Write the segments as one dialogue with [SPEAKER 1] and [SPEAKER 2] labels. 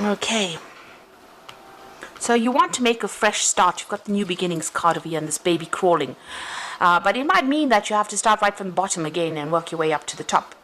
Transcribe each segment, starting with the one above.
[SPEAKER 1] Okay. So you want to make a fresh start. You've got the new beginnings card over here and this baby crawling. But it might mean that you have to start right from the bottom again and work your way up to the top.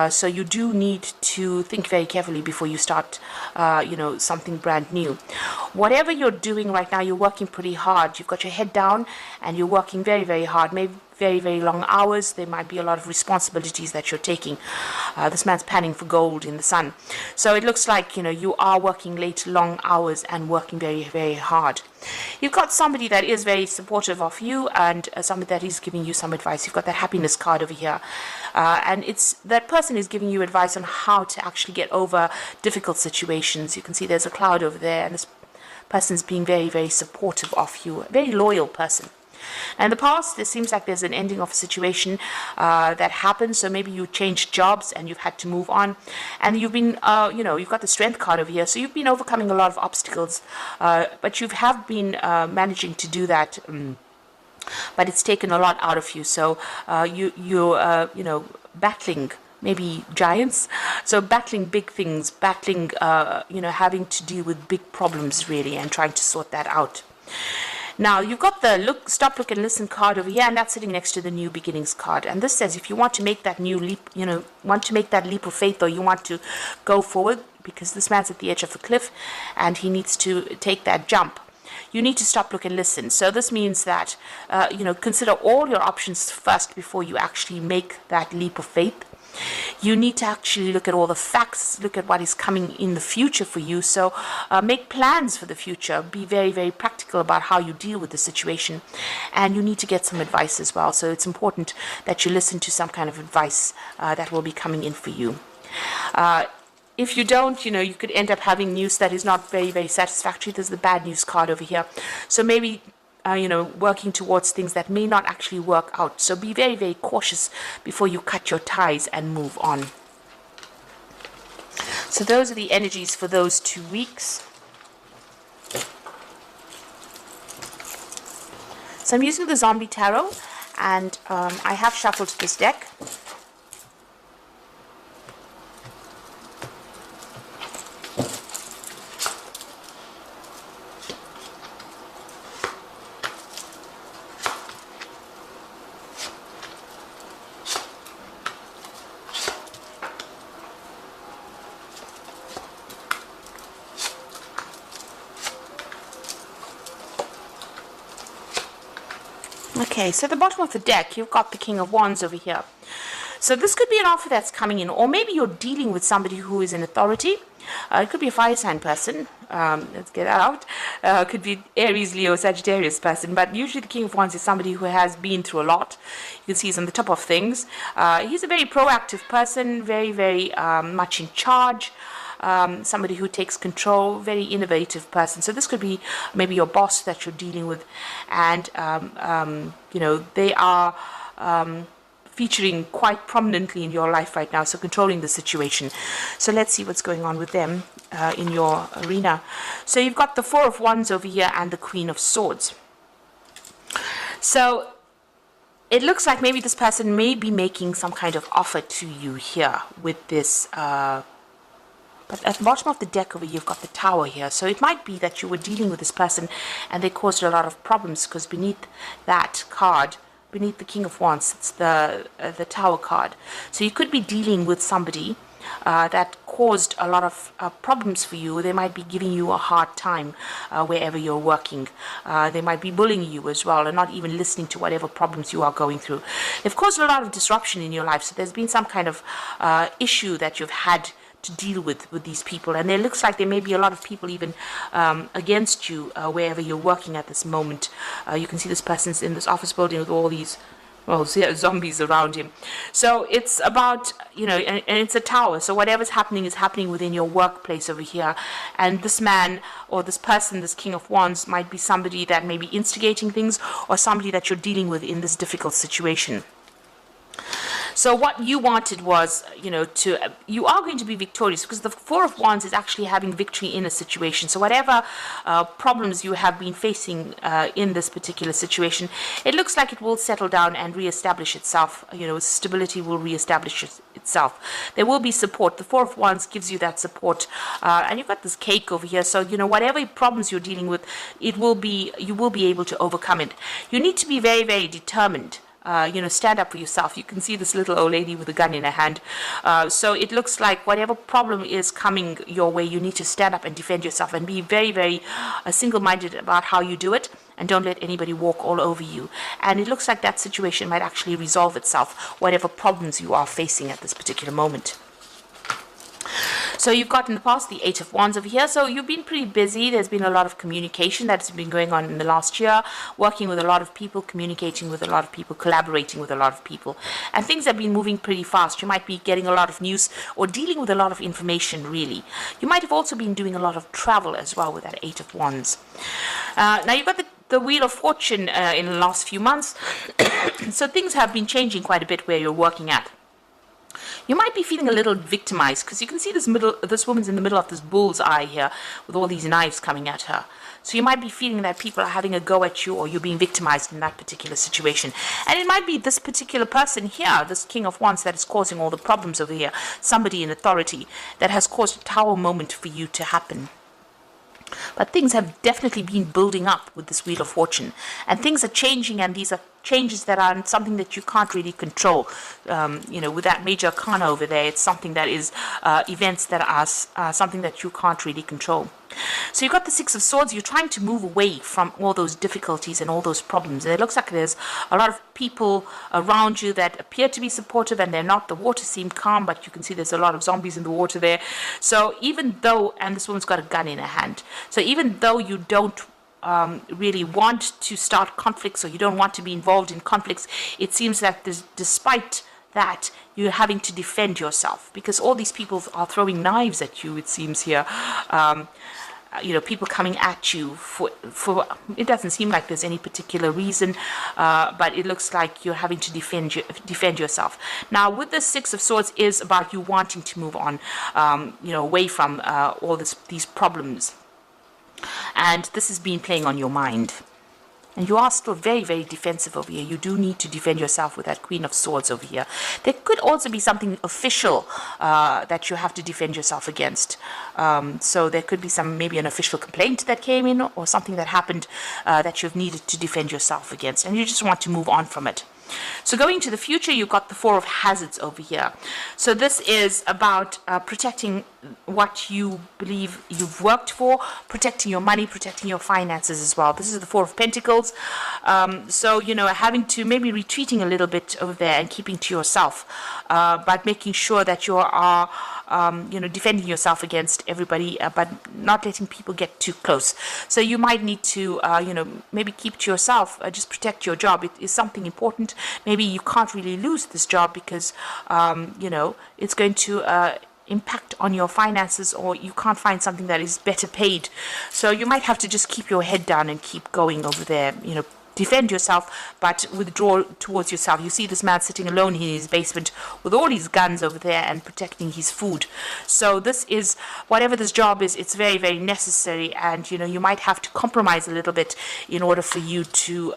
[SPEAKER 1] So you do need to think very carefully before you start, something brand new. Whatever you're doing right now, you're working pretty hard. You've got your head down and you're working very, very hard. Maybe very, very long hours. There might be a lot of responsibilities that you're taking. This man's panning for gold in the sun. So it looks like, you are working late, long hours and working very, very hard. You've got somebody that is very supportive of you and somebody that is giving you some advice. You've got that happiness card over here. And it's that person is giving you advice on how to actually get over difficult situations. You can see there's a cloud over there and this person's being very, very supportive of you. A very loyal person. And in the past, it seems like there's an ending of a situation that happened. So maybe you changed jobs and you've had to move on. And you've been, you've got the strength card over here. So you've been overcoming a lot of obstacles. But you have been managing to do that. But it's taken a lot out of you. So you're battling maybe giants. So battling big things, battling, having to deal with big problems really and trying to sort that out. Now, you've got the stop, look, and listen card over here, and that's sitting next to the new beginnings card. And this says if you want to make that new leap, want to make that leap of faith, or you want to go forward, because this man's at the edge of the cliff, and he needs to take that jump. You need to stop, look, and listen. So this means that, consider all your options first before you actually make that leap of faith. You need to actually look at all the facts, look at what is coming in the future for you. So make plans for the future. Be very, very practical about how you deal with the situation. And you need to get some advice as well. So it's important that you listen to some kind of advice that will be coming in for you. If you don't, you could end up having news that is not very, very satisfactory. There's the bad news card over here. So maybe working towards things that may not actually work out. So be very, very cautious before you cut your ties and move on. So those are the energies for those 2 weeks. So I'm using the Zombie Tarot, and I have shuffled this deck. Okay, so at the bottom of the deck, you've got the King of Wands over here. So this could be an offer that's coming in, or maybe you're dealing with somebody who is in authority. It could be a fire sign person. Let's get that out. It could be Aries, Leo, Sagittarius person. But usually the King of Wands is somebody who has been through a lot. You can see he's on the top of things. He's a very proactive person, very, very much in charge. Somebody who takes control, very innovative person. So this could be maybe your boss that you're dealing with, and they are featuring quite prominently in your life right now, so controlling the situation. So let's see what's going on with them in your arena. So you've got the Four of Wands over here and the Queen of Swords. So it looks like maybe this person may be making some kind of offer to you here with this but at the bottom of the deck over here, you've got the Tower here. So it might be that you were dealing with this person and they caused a lot of problems, because beneath that card, beneath the King of Wands, it's the Tower card. So you could be dealing with somebody that caused a lot of problems for you. They might be giving you a hard time wherever you're working. They might be bullying you as well and not even listening to whatever problems you are going through. They've caused a lot of disruption in your life. So there's been some kind of issue that you've had to deal with these people, and it looks like there may be a lot of people even against you wherever you're working at this moment. You can see this person's in this office building with all these zombies around him. So it's about, and it's a tower, so whatever's happening is happening within your workplace over here. And this man or this person, this King of Wands, might be somebody that may be instigating things, or somebody that you're dealing with in this difficult situation. So what you wanted was, you are going to be victorious, because the Four of Wands is actually having victory in a situation. So whatever problems you have been facing in this particular situation, it looks like it will settle down and reestablish itself. Stability will reestablish itself. There will be support. The Four of Wands gives you that support, and you've got this cake over here. So whatever problems you're dealing with, you will be able to overcome it. You need to be very, very determined. Stand up for yourself. You can see this little old lady with a gun in her hand. So it looks like whatever problem is coming your way, you need to stand up and defend yourself, and be very, very single-minded about how you do it, and don't let anybody walk all over you. And it looks like that situation might actually resolve itself, whatever problems you are facing at this particular moment. So you've got in the past the Eight of Wands over here. So you've been pretty busy. There's been a lot of communication that's been going on in the last year, working with a lot of people, communicating with a lot of people, collaborating with a lot of people. And things have been moving pretty fast. You might be getting a lot of news or dealing with a lot of information, really. You might have also been doing a lot of travel as well with that Eight of Wands. Now you've got the Wheel of Fortune in the last few months. So things have been changing quite a bit where you're working at. You might be feeling a little victimized, because you can see this woman's in the middle of this bull's eye here with all these knives coming at her. So you might be feeling that people are having a go at you, or you're being victimized in that particular situation. And it might be this particular person here, this King of Wands, that is causing all the problems over here. Somebody in authority that has caused a tower moment for you to happen. But things have definitely been building up with this Wheel of Fortune, and things are changing, and these are changes that are something that you can't really control. With that Major Arcana over there, it's something that is events that are something that you can't really control. So you've got the Six of Swords. You're trying to move away from all those difficulties and all those problems. And it looks like there's a lot of people around you that appear to be supportive, and they're not. The water seems calm, but you can see there's a lot of zombies in the water there. So even though, and this woman's got a gun in her hand, so even though you don't really want to start conflicts, or you don't want to be involved in conflicts, it seems that despite that, you're having to defend yourself, because all these people are throwing knives at you, it seems here. People coming at you for it doesn't seem like there's any particular reason, but it looks like you're having to defend yourself. Now, with the Six of Swords is about you wanting to move on, away from all these problems. And this has been playing on your mind. And you are still very, very defensive over here. You do need to defend yourself with that Queen of Swords over here. There could also be something official that you have to defend yourself against. So there could be maybe an official complaint that came in, or something that happened that you've needed to defend yourself against. And you just want to move on from it. So going to the future, you've got the Four of Hazards over here. So this is about protecting what you believe you've worked for, protecting your money, protecting your finances as well. This is the Four of Pentacles. So, having to maybe retreating a little bit over there and keeping to yourself, but making sure that you are defending yourself against everybody, but not letting people get too close. So you might need to, maybe keep to yourself, just protect your job. It is something important. Maybe you can't really lose this job because, it's going to impact on your finances, or you can't find something that is better paid. So you might have to just keep your head down and keep going over there, defend yourself, but withdraw towards yourself. You see this man sitting alone in his basement with all his guns over there and protecting his food. So this is, whatever this job is, it's very, very necessary, and you might have to compromise a little bit in order for you to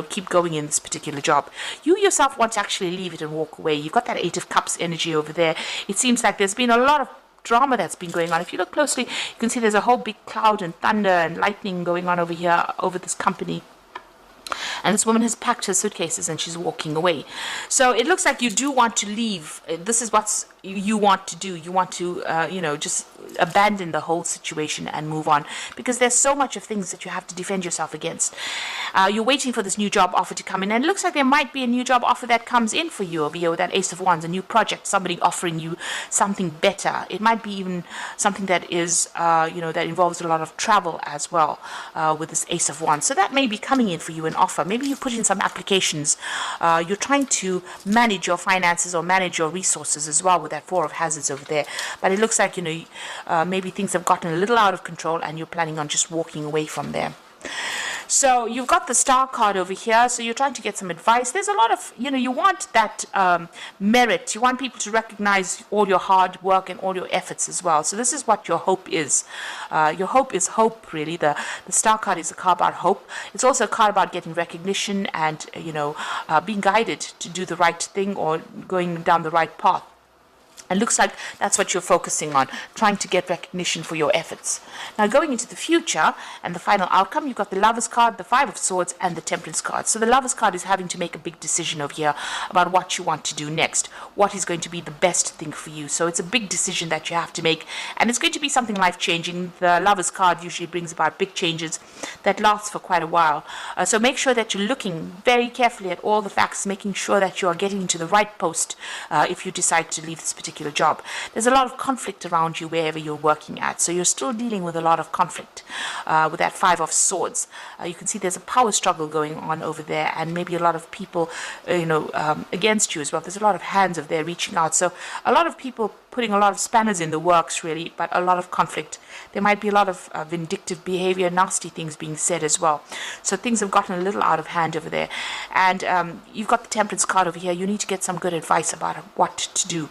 [SPEAKER 1] keep going in this particular job. You yourself want to actually leave it and walk away. You've got that Eight of Cups energy over there. It seems like there's been a lot of drama that's been going on. If you look closely, you can see there's a whole big cloud and thunder and lightning going on over here, over this company. And this woman has packed her suitcases and she's walking away. So it looks like you do want to leave. This is what you want to do. You want to, just abandon the whole situation and move on, because there's so much of things that you have to defend yourself against. You're waiting for this new job offer to come in, and it looks like there might be a new job offer that comes in for you over here with that Ace of Wands, a new project, somebody offering you something better. It might be even something that is, that involves a lot of travel as well, with this Ace of Wands. So that may be coming in for you, an offer. Maybe you put in some applications. You're trying to manage your finances or manage your resources as well with that Four of Hazards over there. But it looks like, maybe things have gotten a little out of control and you're planning on just walking away from there. So you've got the star card over here. So you're trying to get some advice. There's a lot of, you want that merit. You want people to recognize all your hard work and all your efforts as well. So this is what your hope is. Your hope is hope, really. The star card is a card about hope. It's also a card about getting recognition and, being guided to do the right thing or going down the right path. And looks like that's what you're focusing on, trying to get recognition for your efforts. Now, going into the future and the final outcome, you've got the Lover's card, the Five of Swords, and the Temperance card. So the Lover's card is having to make a big decision over here about what you want to do next, what is going to be the best thing for you. So it's a big decision that you have to make, and it's going to be something life-changing. The Lover's card usually brings about big changes that last for quite a while. So make sure that you're looking very carefully at all the facts, making sure that you are getting into the right post if you decide to leave this particular job. There's a lot of conflict around you wherever you're working at, so you're still dealing with a lot of conflict with that Five of Swords. You can see there's a power struggle going on over there, and maybe a lot of people against you as well. There's a lot of hands over there reaching out, so a lot of people putting a lot of spanners in the works, really, but a lot of conflict. There might be a lot of vindictive behavior, nasty things being said as well. So things have gotten a little out of hand over there. And you've got the Temperance card over here. You need to get some good advice about what to do.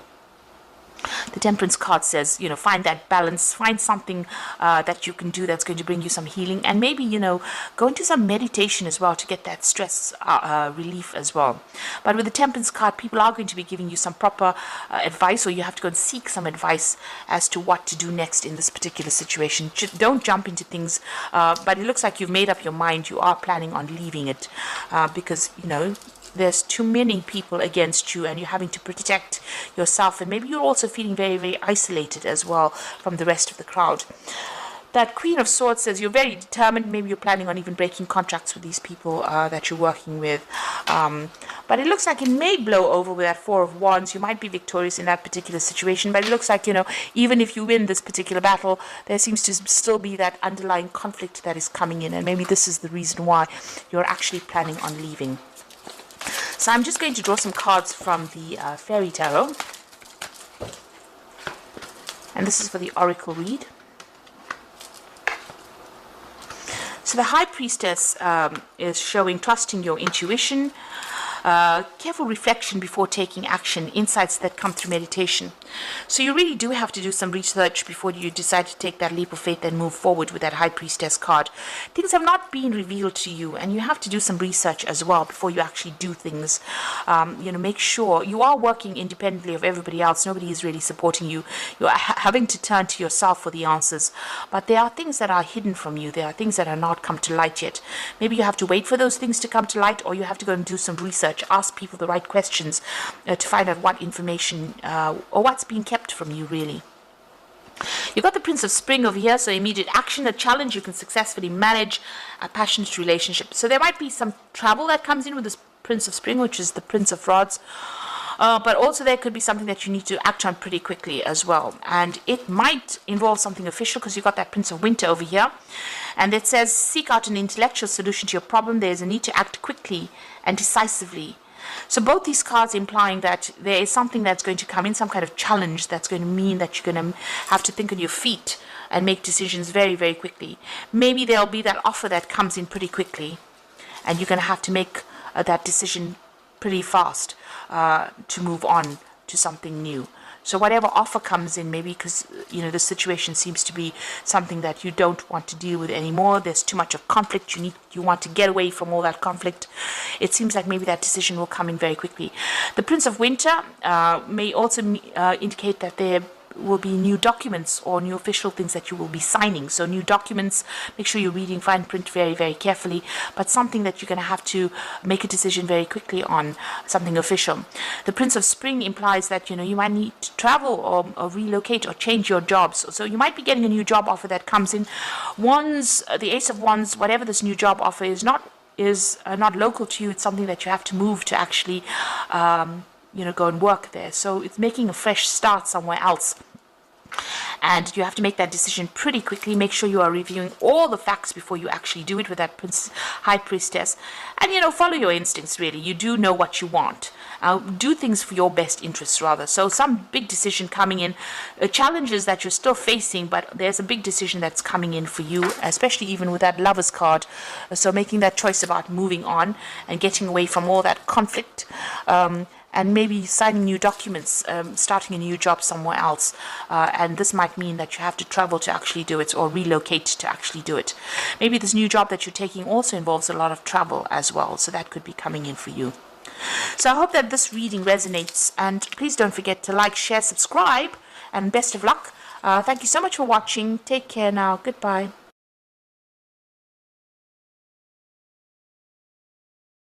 [SPEAKER 1] The Temperance card says, find that balance, find something that you can do that's going to bring you some healing, and maybe, go into some meditation as well to get that stress relief as well. But with the Temperance card, people are going to be giving you some proper advice, or you have to go and seek some advice as to what to do next in this particular situation. Don't jump into things, but it looks like you've made up your mind. You are planning on leaving it because, there's too many people against you and you're having to protect yourself, and maybe you're also feeling very, very isolated as well from the rest of the crowd. That Queen of Swords says you're very determined. Maybe you're planning on even breaking contracts with these people that you're working with. But it looks like it may blow over with that Four of Wands. You might be victorious in that particular situation, but it looks like, even if you win this particular battle, there seems to still be that underlying conflict that is coming in, and maybe this is the reason why you're actually planning on leaving. So I'm just going to draw some cards from the Fairy Tarot. And this is for the Oracle read. So the High Priestess is showing trusting your intuition, careful reflection before taking action, insights that come through meditation. So you really do have to do some research before you decide to take that leap of faith and move forward with that High Priestess card. Things have not been revealed to you, and you have to do some research as well before you actually do things. Make sure you are working independently of everybody else. Nobody is really supporting you. You're having to turn to yourself for the answers. But there are things that are hidden from you. There are things that are not come to light yet. Maybe you have to wait for those things to come to light, or you have to go and do some research. Ask people the right questions to find out what information or what's being kept from you, really. You've got the Prince of Spring over here, so immediate action, a challenge you can successfully manage, a passionate relationship. So there might be some travel that comes in with this Prince of Spring, which is the Prince of Rods. But also there could be something that you need to act on pretty quickly as well. And it might involve something official, because you've got that Prince of Winter over here. And it says, seek out an intellectual solution to your problem. There's a need to act quickly and decisively. So both these cards implying that there is something that's going to come in, some kind of challenge that's going to mean that you're going to have to think on your feet and make decisions very, very quickly. Maybe there'll be that offer that comes in pretty quickly, and you're going to have to make that decision pretty fast to move on to something new. So whatever offer comes in, maybe because, the situation seems to be something that you don't want to deal with anymore. There's too much of conflict. You want to get away from all that conflict. It seems like maybe that decision will come in very quickly. The Prince of Winter may also indicate that there will be new documents or new official things that you will be signing. So new documents, make sure you're reading fine print very, very carefully, but something that you're going to have to make a decision very quickly on, something official. The Prince of Spring implies that, you might need to travel or relocate or change your jobs. So you might be getting a new job offer that comes in. Wands, the Ace of Wands, whatever this new job offer is not local to you. It's something that you have to move to actually go and work there. So it's making a fresh start somewhere else. And you have to make that decision pretty quickly. Make sure you are reviewing all the facts before you actually do it with that high priestess. And, follow your instincts, really. You do know what you want. Do things for your best interests, rather. So some big decision coming in, challenges that you're still facing, but there's a big decision that's coming in for you, especially even with that Lover's card. So making that choice about moving on and getting away from all that conflict. And maybe signing new documents, starting a new job somewhere else. And this might mean that you have to travel to actually do it, or relocate to actually do it. Maybe this new job that you're taking also involves a lot of travel as well, so that could be coming in for you. So I hope that this reading resonates, and please don't forget to like, share, subscribe, and best of luck. Thank you so much for watching. Take care now. Goodbye.